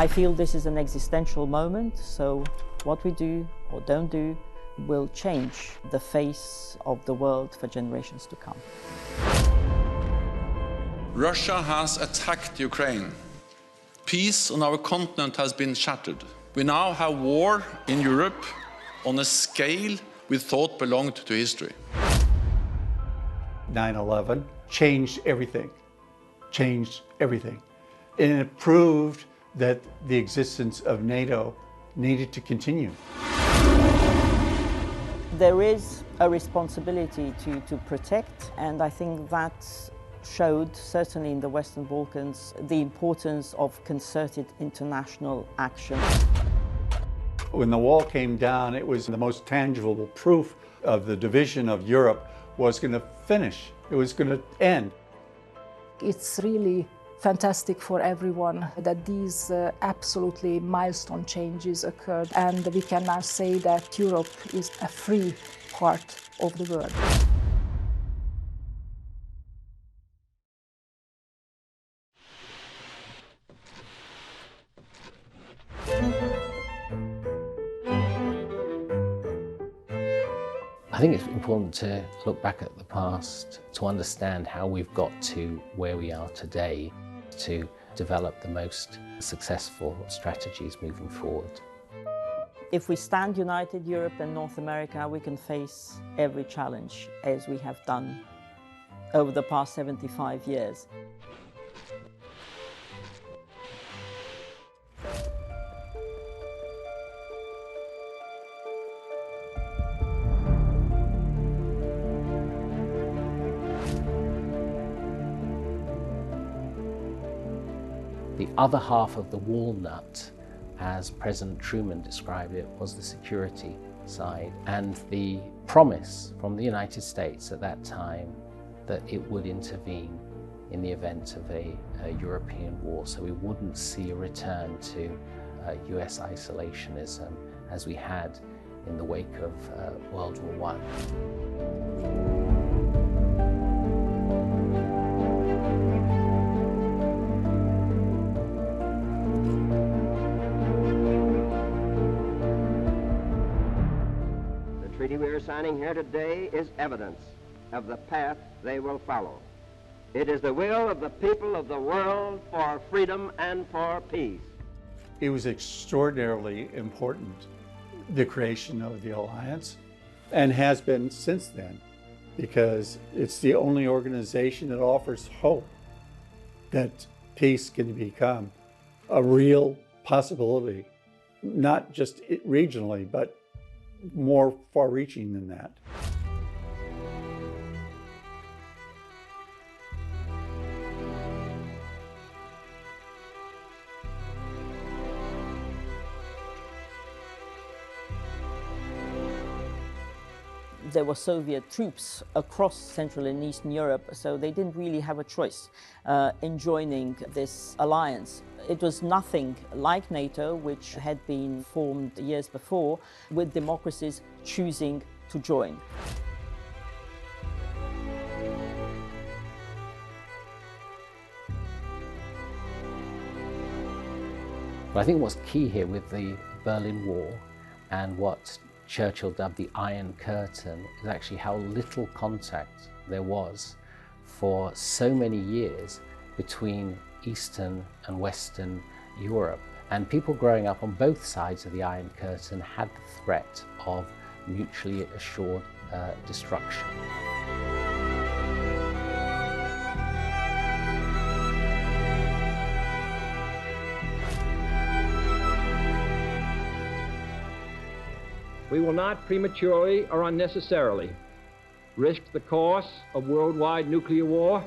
I feel this is an existential moment, so what we do or don't do will change the face of the world for generations to come. Russia has attacked Ukraine. Peace on our continent has been shattered. We now have war in Europe on a scale we thought belonged to history. 9/11 changed everything, And it proved that the existence of NATO needed to continue. There is a responsibility to protect, and I think that showed, certainly in the Western Balkans, the importance of concerted international action. When the wall came down, it was the most tangible proof of the division of Europe was going to finish. It was going to end. It's really fantastic for everyone that these absolutely milestone changes occurred, and we can now say that Europe is a free part of the world. I think it's important to look back at the past to understand how we've got to where we are today, to develop the most successful strategies moving forward. If we stand united, Europe and North America, we can face every challenge as we have done over the past 75 years. The other half of the walnut, as President Truman described it, was the security side, and the promise from the United States at that time that it would intervene in the event of a European war, so we wouldn't see a return to US isolationism as we had in the wake of World War I. The treaty we are signing here today is evidence of the path they will follow. It is the will of the people of the world for freedom and for peace. It was extraordinarily important, the creation of the alliance, and has been since then, because it's the only organization that offers hope that peace can become a real possibility, not just regionally, but more far-reaching than that. There were Soviet troops across Central and Eastern Europe, so they didn't really have a choice in joining this alliance. It was nothing like NATO, which had been formed years before, with democracies choosing to join. But I think what's key here with the Berlin Wall and what Churchill dubbed the Iron Curtain is actually how little contact there was for so many years between Eastern and Western Europe. And people growing up on both sides of the Iron Curtain had the threat of mutually assured destruction. We will not prematurely or unnecessarily risk the course of worldwide nuclear war,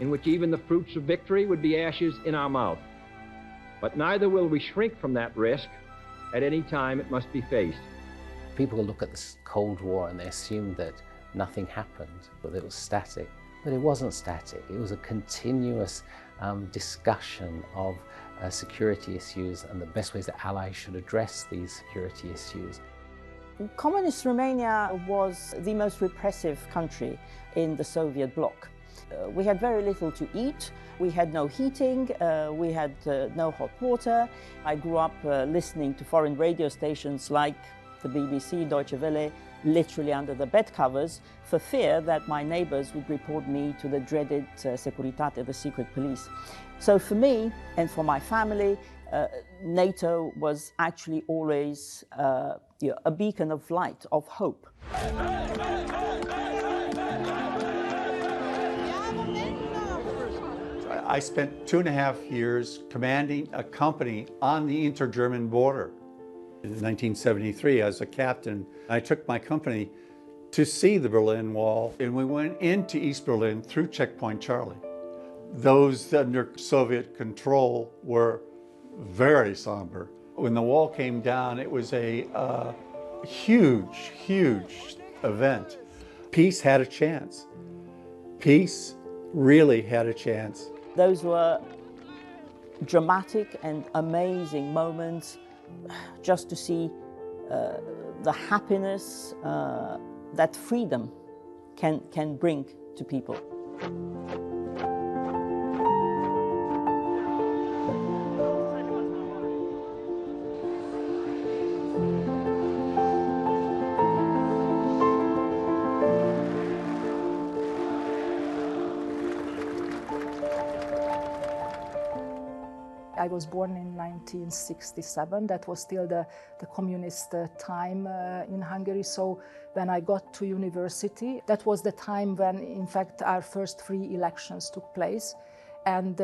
in which even the fruits of victory would be ashes in our mouth. But neither will we shrink from that risk at any time it must be faced. People look at this Cold War and they assume that nothing happened, but it was static. But it wasn't static. It was a continuous discussion of security issues and the best ways that allies should address these security issues. Communist Romania was the most repressive country in the Soviet bloc. We had very little to eat. We had no heating. We had no hot water. I grew up listening to foreign radio stations like the BBC, Deutsche Welle, literally under the bed covers, for fear that my neighbors would report me to the dreaded Securitate, the secret police. So for me and for my family, NATO was actually always a beacon of light, of hope. I spent 2.5 years commanding a company on the inter-German border. In 1973, as a captain, I took my company to see the Berlin Wall, and we went into East Berlin through Checkpoint Charlie. Those under Soviet control were very somber. When the wall came down, it was a huge, huge event. Peace had a chance. Peace really had a chance. Those were dramatic and amazing moments, just to see the happiness that freedom can bring to people. I was born in 1967. That was still the communist time in Hungary. So when I got to university, that was the time when, in fact, our first free elections took place. And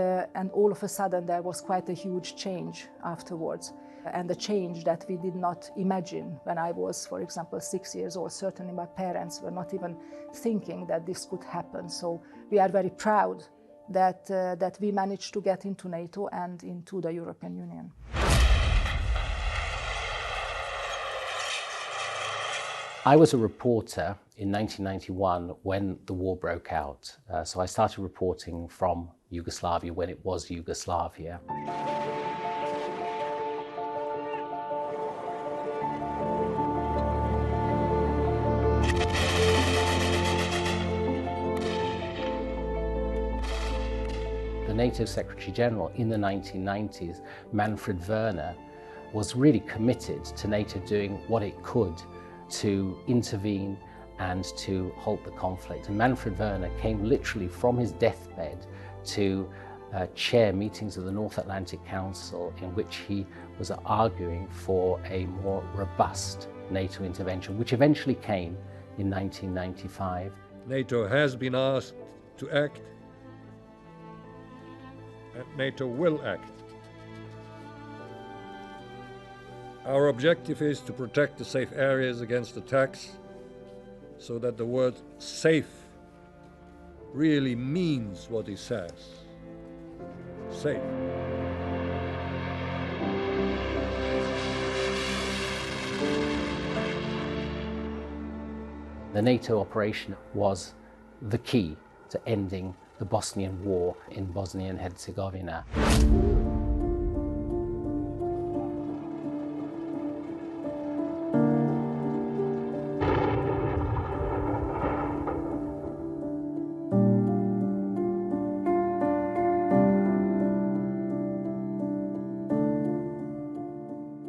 all of a sudden, there was quite a huge change afterwards. And a change that we did not imagine when I was, for example, 6 years old. Certainly my parents were not even thinking that this could happen. So we are very proud that we managed to get into NATO and into the European Union. I was a reporter in 1991 when the war broke out. So I started reporting from Yugoslavia when it was Yugoslavia. The NATO Secretary General in the 1990s, Manfred Wörner, was really committed to NATO doing what it could to intervene and to halt the conflict. And Manfred Wörner came literally from his deathbed to chair meetings of the North Atlantic Council, in which he was arguing for a more robust NATO intervention, which eventually came in 1995. NATO has been asked to act, and NATO will act. Our objective is to protect the safe areas against attacks, so that the word safe really means what it says. Safe. The NATO operation was the key to ending the Bosnian War in Bosnia and Herzegovina.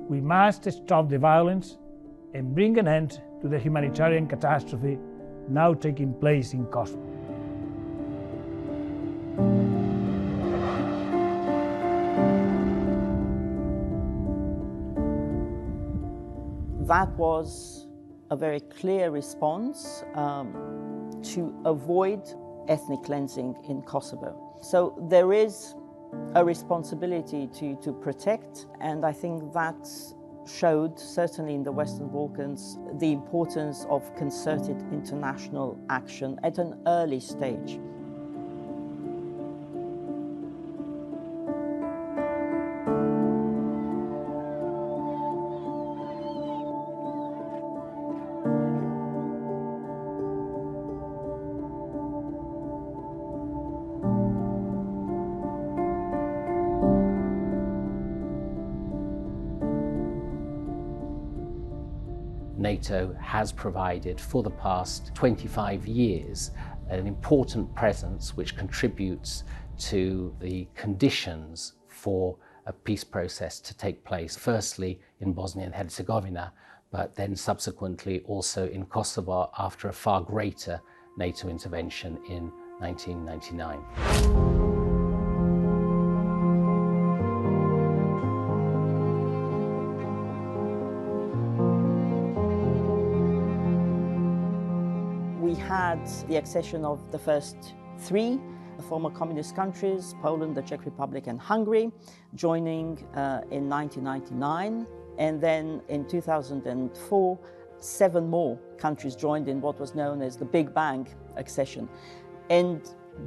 We must stop the violence and bring an end to the humanitarian catastrophe now taking place in Kosovo. That was a very clear response to avoid ethnic cleansing in Kosovo. So there is a responsibility to protect, and I think that showed, certainly in the Western Balkans, the importance of concerted international action at an early stage. NATO has provided for the past 25 years an important presence which contributes to the conditions for a peace process to take place, firstly in Bosnia and Herzegovina, but then subsequently also in Kosovo after a far greater NATO intervention in 1999. We had the accession of the first three former communist countries, Poland, the Czech Republic and Hungary, joining in 1999. And then in 2004, 7 more countries joined in what was known as the Big Bang accession. And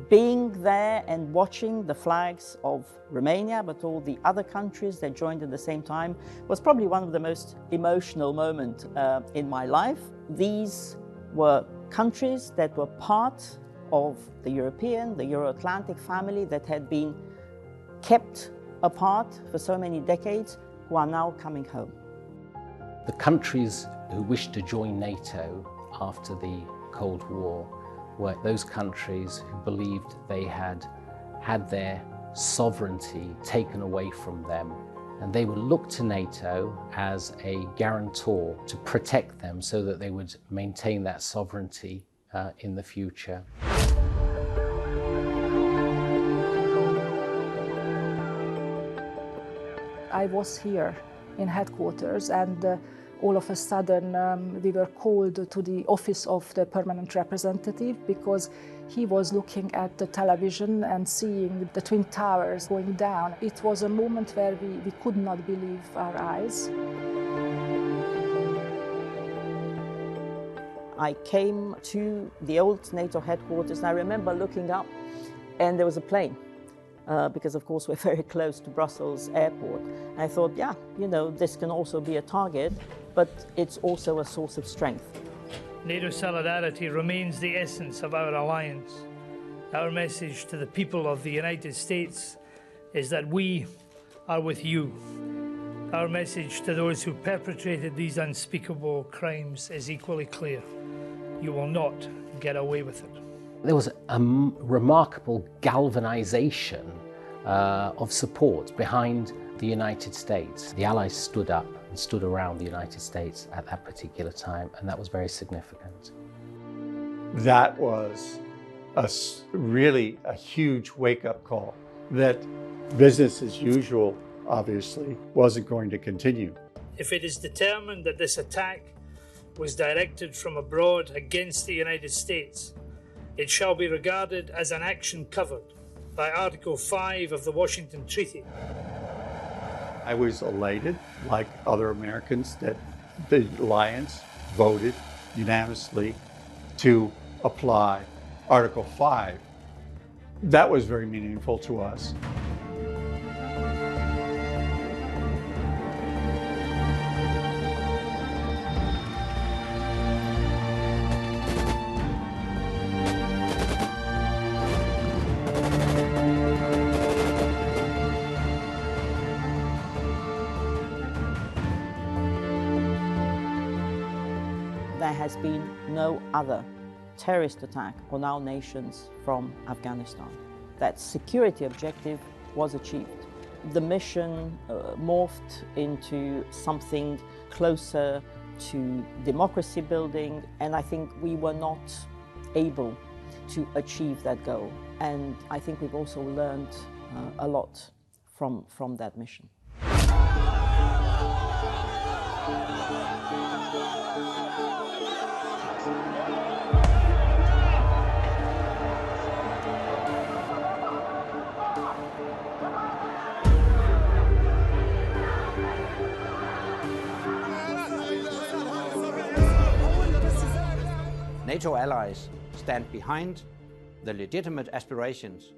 being there and watching the flags of Romania, but all the other countries that joined at the same time, was probably one of the most emotional moments in my life. These were countries that were part of the European, the Euro-Atlantic family that had been kept apart for so many decades, who are now coming home. The countries who wished to join NATO after the Cold War were those countries who believed they had their sovereignty taken away from them, and they would look to NATO as a guarantor to protect them so that they would maintain that sovereignty in the future. I was here in headquarters, and all of a sudden we were called to the office of the permanent representative because he was looking at the television and seeing the Twin Towers going down. It was a moment where we could not believe our eyes. I came to the old NATO headquarters and I remember looking up and there was a plane. Because of course we're very close to Brussels airport. And I thought, yeah, you know, this can also be a target, but it's also a source of strength. NATO solidarity remains the essence of our alliance. Our message to the people of the United States is that we are with you. Our message to those who perpetrated these unspeakable crimes is equally clear. You will not get away with it. There was a remarkable galvanization of support behind the United States. The Allies stood up and stood around the United States at that particular time, and that was very significant. That was really a huge wake-up call that business as usual, obviously, wasn't going to continue. If it is determined that this attack was directed from abroad against the United States, it shall be regarded as an action covered by Article 5 of the Washington Treaty. I was elated, like other Americans, that the Alliance voted unanimously to apply Article 5. That was very meaningful to us. There has been no other terrorist attack on our nations from Afghanistan. That security objective was achieved. The mission morphed into something closer to democracy building, and I think we were not able to achieve that goal. And I think we've also learned a lot from that mission. NATO allies stand behind the legitimate aspirations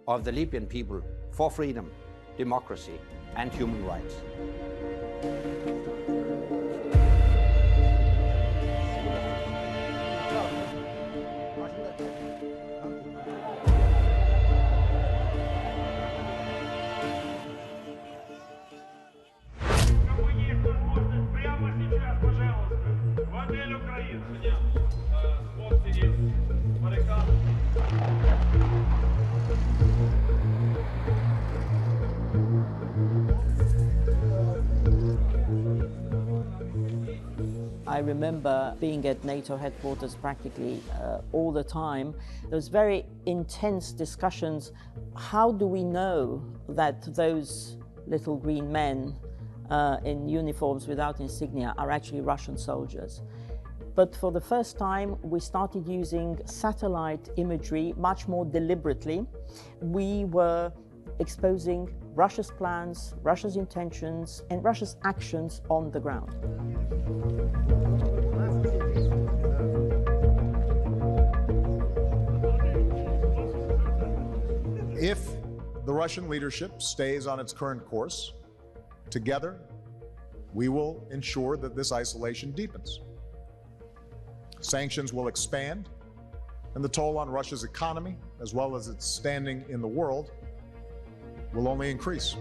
of the Libyan people for freedom, democracy, and human rights. Хлопці із барикад. I remember being at NATO headquarters practically all the time. There was very intense discussions. How do we know that those little green men in uniforms without insignia are actually Russian soldiers? But for the first time, we started using satellite imagery much more deliberately. We were exposing Russia's plans, Russia's intentions, and Russia's actions on the ground. If the Russian leadership stays on its current course, together, we will ensure that this isolation deepens. Sanctions will expand, and the toll on Russia's economy, as well as its standing in the world, will only increase.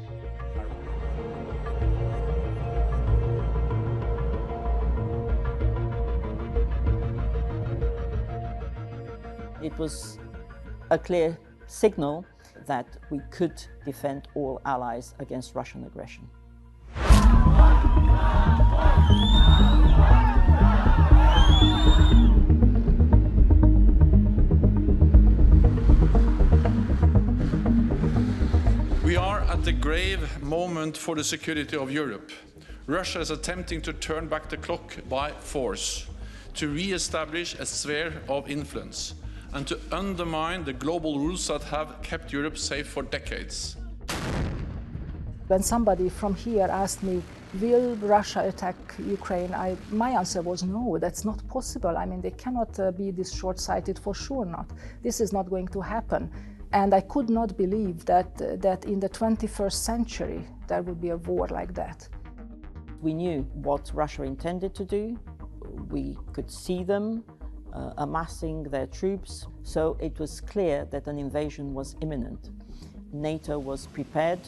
It was a clear signal that we could defend all allies against Russian aggression. We are at the grave moment for the security of Europe. Russia is attempting to turn back the clock by force, to re-establish a sphere of influence, and to undermine the global rules that have kept Europe safe for decades. When somebody from here asked me, will Russia attack Ukraine? My answer was no, that's not possible. I mean, they cannot be this short-sighted, for sure not. This is not going to happen. And I could not believe that in the 21st century there would be a war like that. We knew what Russia intended to do. We could see them amassing their troops, so it was clear that an invasion was imminent. NATO was prepared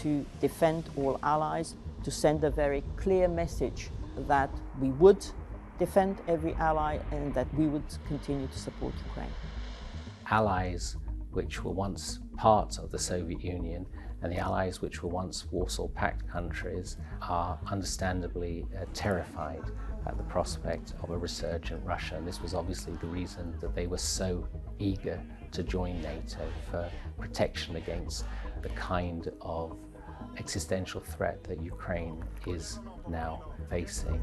to defend all allies, to send a very clear message that we would defend every ally and that we would continue to support Ukraine. Allies which were once part of the Soviet Union and the allies which were once Warsaw Pact countries are understandably terrified at the prospect of a resurgent Russia. And this was obviously the reason that they were so eager to join NATO, for protection against the kind of existential threat that Ukraine is now facing.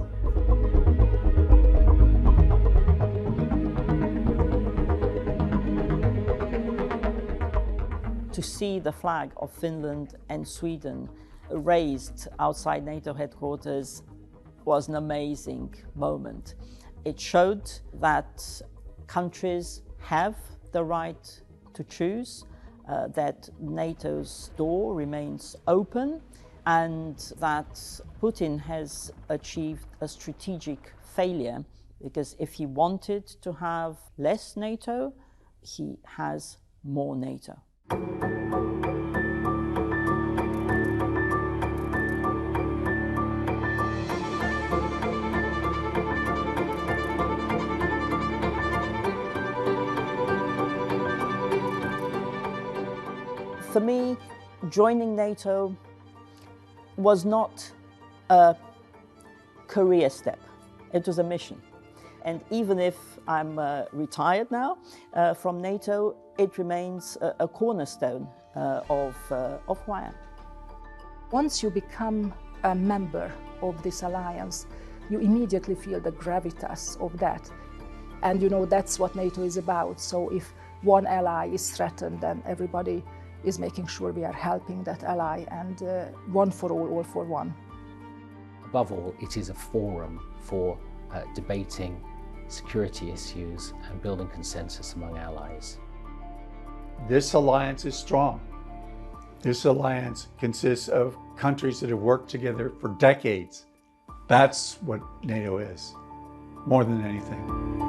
To see the flag of Finland and Sweden raised outside NATO headquarters was an amazing moment. It showed that countries have the right to choose, that NATO's door remains open, and that Putin has achieved a strategic failure, because if he wanted to have less NATO, he has more NATO. For me, joining NATO was not a career step, it was a mission. And even if I'm retired now from NATO, it remains a cornerstone of who I am. Once you become a member of this alliance, you immediately feel the gravitas of that. And you know, that's what NATO is about. So if one ally is threatened, then everybody is making sure we are helping that ally, and one for all for one. Above all, it is a forum for debating security issues and building consensus among allies. This alliance is strong. This alliance consists of countries that have worked together for decades. That's what NATO is, more than anything.